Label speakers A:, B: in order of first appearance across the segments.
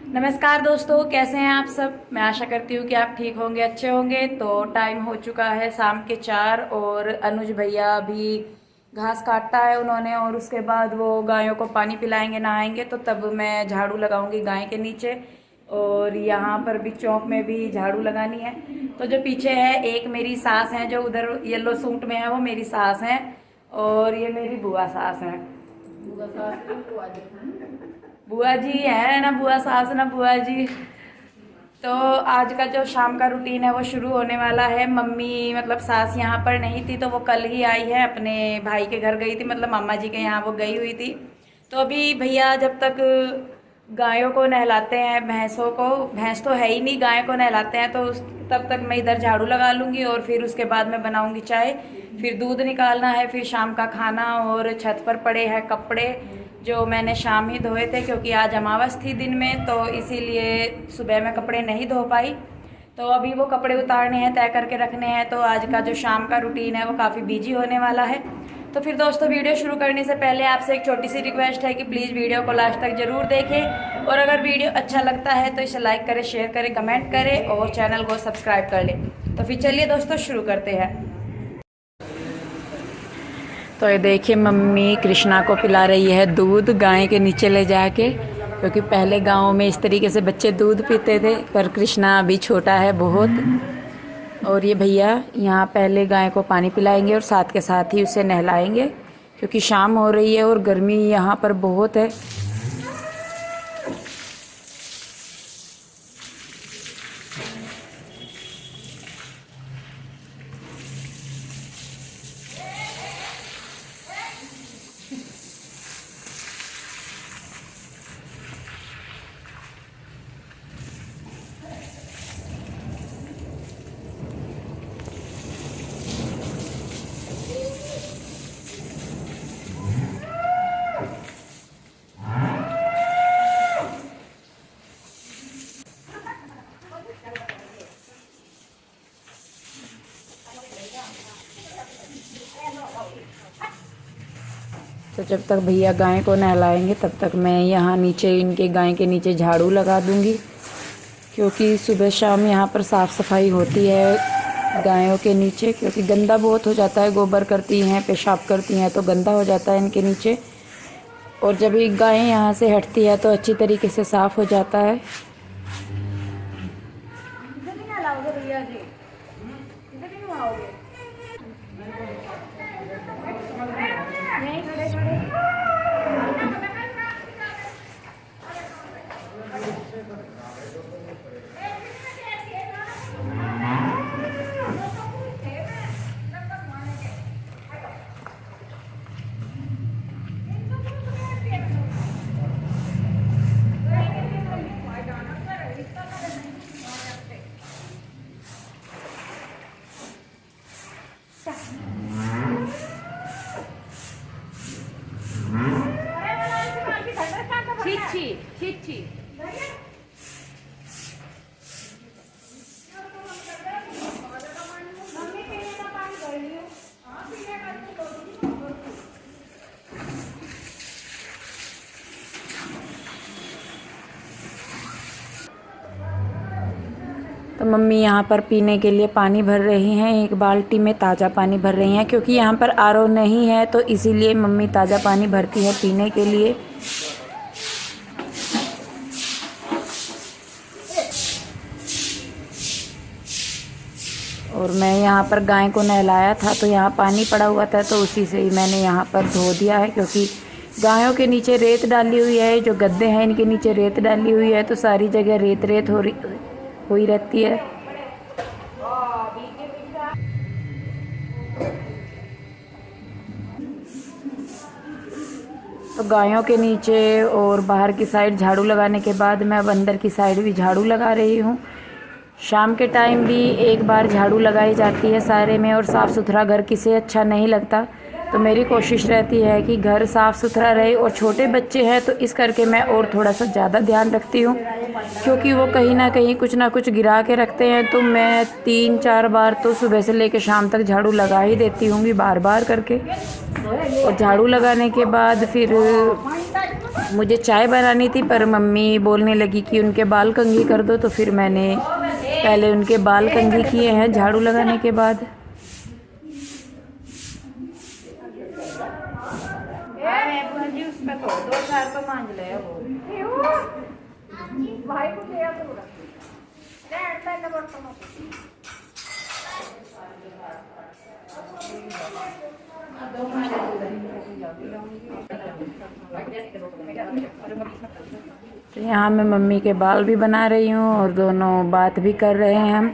A: नमस्कार दोस्तों, कैसे हैं आप सब। मैं आशा करती हूँ कि आप ठीक होंगे, अच्छे होंगे। तो टाइम हो चुका है शाम के 4 और अनुज भैया अभी घास काटता है उन्होंने, और उसके बाद वो गायों को पानी पिलाएंगे, नहाएंगे, तो तब मैं झाड़ू लगाऊंगी गाय के नीचे। और यहाँ पर भी चौक में भी झाड़ू लगानी है। तो जो पीछे है एक मेरी सास है, जो उधर येलो सूट में है, वो मेरी सास है। और ये मेरी बुआ सास है। बुआ जी है ना, बुआ सास ना बुआ जी। तो आज का जो शाम का रूटीन है वो शुरू होने वाला है। मम्मी मतलब सास यहाँ पर नहीं थी, तो वो कल ही आई है, अपने भाई के घर गई थी, मतलब मामा जी के यहाँ वो गई हुई थी। तो अभी भैया जब तक गायों को नहलाते हैं, भैंसों को, भैंस तो है ही नहीं, गायों को नहलाते हैं, तो तब तक मैं इधर झाड़ू लगा लूँगी और फिर उसके बाद मैं बनाऊँगी चाय। फिर दूध निकालना है, फिर शाम का खाना। और छत पर पड़े हैं कपड़े जो मैंने शाम ही धोए थे, क्योंकि आज अमावस थी दिन में, तो इसीलिए सुबह में कपड़े नहीं धो पाई। तो अभी वो कपड़े उतारने हैं, तय करके रखने हैं। तो आज का जो शाम का रूटीन है वो काफ़ी बिजी होने वाला है। तो फिर दोस्तों, वीडियो शुरू करने से पहले आपसे एक छोटी सी रिक्वेस्ट है कि प्लीज़ वीडियो को लास्ट तक ज़रूर देखें, और अगर वीडियो अच्छा लगता है तो इसे लाइक करें, शेयर करें, कमेंट करें और चैनल को सब्सक्राइब कर लें। तो फिर चलिए दोस्तों शुरू करते हैं। तो ये देखिए, मम्मी कृष्णा को पिला रही है दूध गाय के नीचे ले जाके, क्योंकि पहले गाँव में इस तरीके से बच्चे दूध पीते थे, पर कृष्णा अभी छोटा है बहुत। और ये भैया यहाँ पहले गाय को पानी पिलाएंगे और साथ के साथ ही उसे नहलाएंगे, क्योंकि शाम हो रही है और गर्मी यहाँ पर बहुत है। तो जब तक भैया गाय को नहलाएंगे तब तक मैं यहाँ नीचे इनके गाय के नीचे झाड़ू लगा दूँगी, क्योंकि सुबह शाम यहाँ पर साफ़ सफाई होती है गायों के नीचे, क्योंकि गंदा बहुत हो जाता है, गोबर करती हैं, पेशाब करती हैं, तो गंदा हो जाता है इनके नीचे। और जब ये गाय यहाँ से हटती है तो अच्छी तरीके से साफ़ हो जाता है। छी छी छी। तो मम्मी यहाँ पर पीने के लिए पानी भर रही हैं, एक बाल्टी में ताज़ा पानी भर रही हैं, क्योंकि यहाँ पर आरओ नहीं है, तो इसीलिए मम्मी ताज़ा पानी भरती है पीने के लिए। और मैं यहाँ पर गाय को नहलाया था, तो यहाँ पानी पड़ा हुआ था, तो उसी से ही मैंने यहाँ पर धो दिया है, क्योंकि गायों के नीचे रेत डाली हुई है, जो गद्दे हैं इनके नीचे रेत डाली हुई है, तो सारी जगह रेत रेत हुई रहती है। तो गायों के नीचे और बाहर की साइड झाड़ू लगाने के बाद मैं अब अंदर की साइड भी झाड़ू लगा रही हूँ। शाम के टाइम भी एक बार झाड़ू लगाई जाती है सारे में, और साफ़ सुथरा घर किसे अच्छा नहीं लगता। तो मेरी कोशिश रहती है कि घर साफ़ सुथरा रहे, और छोटे बच्चे हैं तो इस करके मैं और थोड़ा सा ज़्यादा ध्यान रखती हूँ, क्योंकि वो कहीं ना कुछ गिरा के रखते हैं। तो मैं 3-4 बार तो सुबह से लेकर शाम तक झाड़ू लगा ही देती हूँ, बार बार करके। और झाड़ू लगाने के बाद फिर मुझे चाय बनानी थी, पर मम्मी बोलने लगी कि उनके बाल कंघी कर दो, तो फिर मैंने पहले उनके बाल कंघी किए हैं झाड़ू लगाने के बाद। तो यहाँ मैं मम्मी के बाल भी बना रही हूँ और दोनों बात भी कर रहे हैं हम।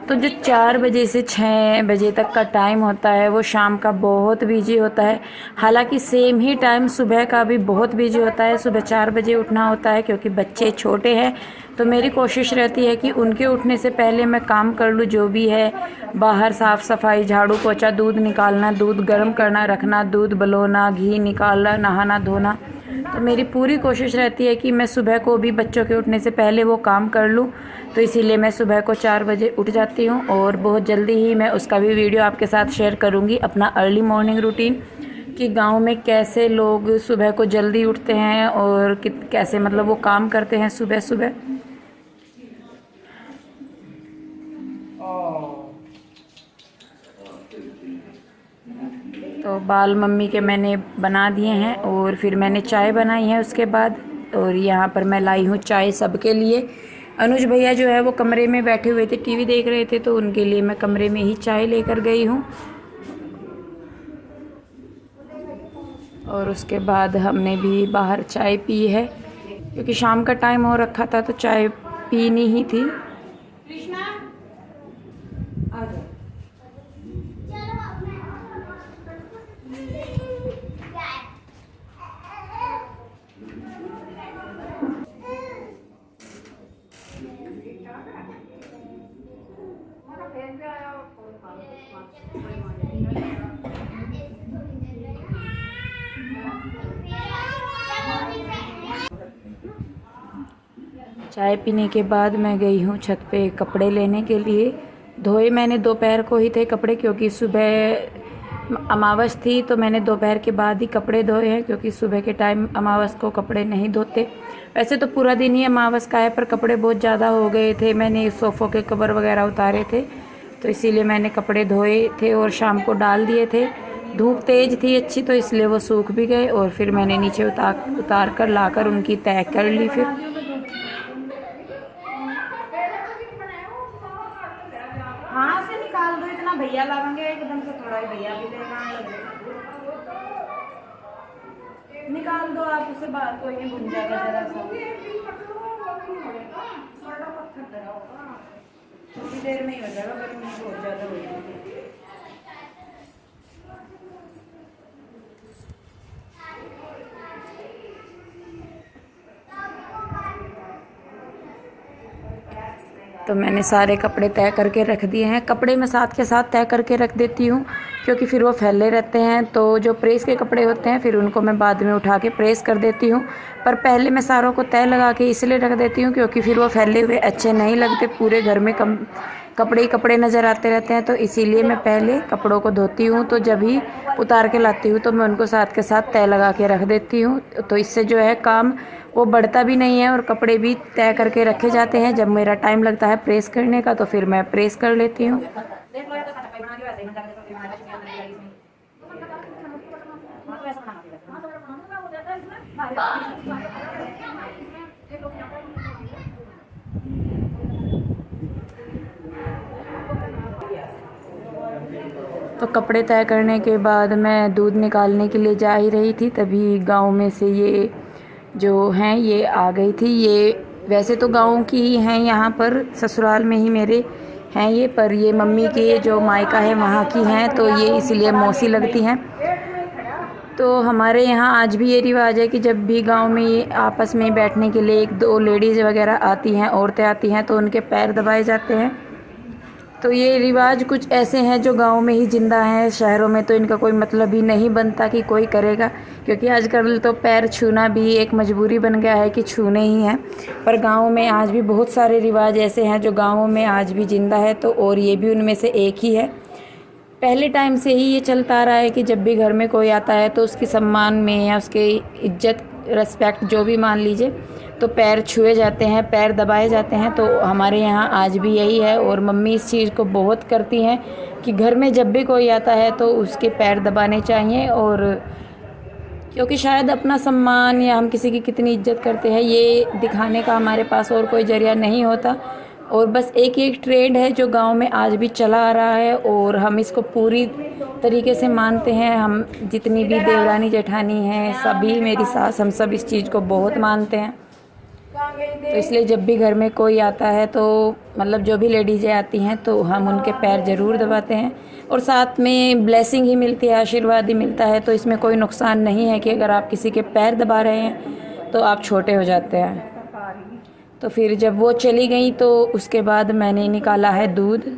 A: तो जो 4 बजे से 6 बजे तक का टाइम होता है वो शाम का बहुत बिजी होता है। हालांकि सेम ही टाइम सुबह का भी बहुत बिजी होता है। सुबह 4 बजे उठना होता है क्योंकि बच्चे छोटे हैं, तो मेरी कोशिश रहती है कि उनके उठने से पहले मैं काम कर लूँ, जो भी है बाहर साफ़ सफाई, झाड़ू पोछा, दूध निकालना, दूध गर्म करना रखना, दूध बलोना, घी निकालना, नहाना धोना। तो मेरी पूरी कोशिश रहती है कि मैं सुबह को भी बच्चों के उठने से पहले वो काम कर लूँ। तो इसीलिए मैं सुबह को 4 बजे उठ जाती हूँ और बहुत जल्दी ही मैं उसका भी वीडियो आपके साथ शेयर करूँगी, अपना अर्ली मॉर्निंग रूटीन, कि गांव में कैसे लोग सुबह को जल्दी उठते हैं और कैसे मतलब वो काम करते हैं सुबह सुबह। तो बाल मम्मी के मैंने बना दिए हैं और फिर मैंने चाय बनाई है उसके बाद। और यहाँ पर मैं लाई हूँ चाय सबके लिए। अनुज भैया जो है वो कमरे में बैठे हुए थे, टीवी देख रहे थे, तो उनके लिए मैं कमरे में ही चाय लेकर गई हूँ। और उसके बाद हमने भी बाहर चाय पी है क्योंकि शाम का टाइम हो रखा था, तो चाय पीनी ही थी। चाय पीने के बाद मैं गई हूँ छत पे कपड़े लेने के लिए। धोए मैंने दोपहर को ही थे कपड़े, क्योंकि सुबह अमावस थी, तो मैंने दोपहर के बाद ही कपड़े धोए हैं, क्योंकि सुबह के टाइम अमावस को कपड़े नहीं धोते। वैसे तो पूरा दिन ही अमावस का है, पर कपड़े बहुत ज़्यादा हो गए थे, मैंने सोफ़ों के कवर वगैरह उतारे थे, तो इसीलिए मैंने कपड़े धोए थे और शाम को डाल दिए थे। धूप तेज़ थी अच्छी, तो इसलिए वो सूख भी गए और फिर मैंने नीचे उतार कर लाकर उनकी तह कर ली। फिर हाँ से निकाल दो, इतना भैया लाएंगे एकदम से, थोड़ा ही भैया भी देगा, निकाल दो आप उसे, बात कोई नहीं, भून जाएगा जरा सा, थोड़ी देर में ही हो जाएगा, गर्मी बहुत ज़्यादा हो जाएगी। तो मैंने सारे कपड़े तय करके रख दिए हैं। कपड़े मैं साथ के साथ तय करके रख देती हूँ क्योंकि फिर वो फैले रहते हैं, तो जो प्रेस के कपड़े होते हैं फिर उनको मैं बाद में उठा के प्रेस कर देती हूँ। पर पहले मैं सारों को तय लगा के इसलिए रख देती हूँ क्योंकि फिर वो फैले हुए अच्छे नहीं लगते, पूरे घर में कपड़े ही कपड़े नज़र आते रहते हैं, तो इसीलिए मैं पहले कपड़ों को धोती हूँ, तो जब ही उतार के लाती हूँ तो मैं उनको साथ के साथ तय लगा के रख देती हूँ। तो इससे जो है काम वो बढ़ता भी नहीं है और कपड़े भी तय करके रखे जाते हैं। जब मेरा टाइम लगता है प्रेस करने का तो फिर मैं प्रेस कर लेती हूँ। तो कपड़े तय करने के बाद मैं दूध निकालने के लिए जा ही रही थी, तभी गांव में से ये जो हैं ये आ गई थी। ये वैसे तो गांव की ही हैं, यहाँ पर ससुराल में ही मेरे हैं ये, पर ये मम्मी के जो मायका है वहाँ की हैं, तो ये इसीलिए मौसी लगती हैं। तो हमारे यहाँ आज भी ये रिवाज है कि जब भी गांव में ये आपस में बैठने के लिए 1-2 लेडीज़ वगैरह आती हैं, औरतें आती हैं, तो उनके पैर दबाए जाते हैं। तो ये रिवाज कुछ ऐसे हैं जो गांव में ही ज़िंदा हैं, शहरों में तो इनका कोई मतलब ही नहीं बनता कि कोई करेगा, क्योंकि आजकल तो पैर छूना भी एक मजबूरी बन गया है कि छूने ही हैं। पर गांव में आज भी बहुत सारे रिवाज ऐसे हैं जो गाँव में आज भी ज़िंदा है, तो और ये भी उनमें से एक ही है। पहले टाइम से ही ये चलता आ रहा है कि जब भी घर में कोई आता है तो उसकी सम्मान में या उसके इज्जत रिस्पेक्ट जो भी मान लीजिए, तो पैर छुए जाते हैं, पैर दबाए जाते हैं। तो हमारे यहाँ आज भी यही है और मम्मी इस चीज़ को बहुत करती हैं कि घर में जब भी कोई आता है तो उसके पैर दबाने चाहिए। और क्योंकि शायद अपना सम्मान या हम किसी की कितनी इज्जत करते हैं ये दिखाने का हमारे पास और कोई ज़रिया नहीं होता। और बस एक ट्रेंड है जो गांव में आज भी चला आ रहा है और हम इसको पूरी तरीके से मानते हैं। हम जितनी भी देवरानी जेठानी हैं, सभी मेरी सास, हम सब इस चीज़ को बहुत मानते हैं। तो इसलिए जब भी घर में कोई आता है तो मतलब जो भी लेडीज़ें आती हैं तो हम उनके पैर ज़रूर दबाते हैं और साथ में ब्लेसिंग ही मिलती है, आशीर्वाद ही मिलता है। तो इसमें कोई नुकसान नहीं है कि अगर आप किसी के पैर दबा रहे हैं तो आप छोटे हो जाते हैं। तो फिर जब वो चली गई तो उसके बाद मैंने निकाला है दूध।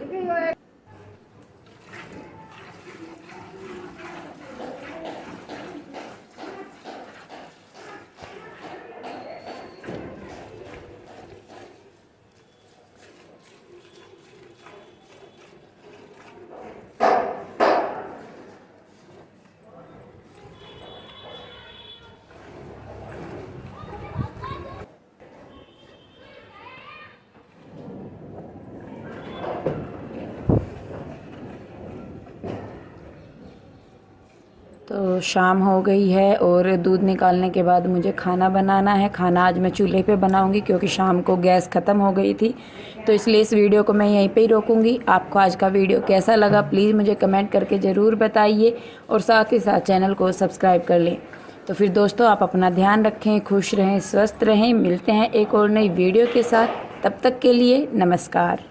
A: तो शाम हो गई है और दूध निकालने के बाद मुझे खाना बनाना है। खाना आज मैं चूल्हे पे बनाऊंगी क्योंकि शाम को गैस ख़त्म हो गई थी। तो इसलिए इस वीडियो को मैं यहीं पे ही रोकूंगी। आपको आज का वीडियो कैसा लगा प्लीज़ मुझे कमेंट करके ज़रूर बताइए और साथ ही साथ चैनल को सब्सक्राइब कर लें। तो फिर दोस्तों आप अपना ध्यान रखें, खुश रहें, स्वस्थ रहें। मिलते हैं एक और नई वीडियो के साथ, तब तक के लिए नमस्कार।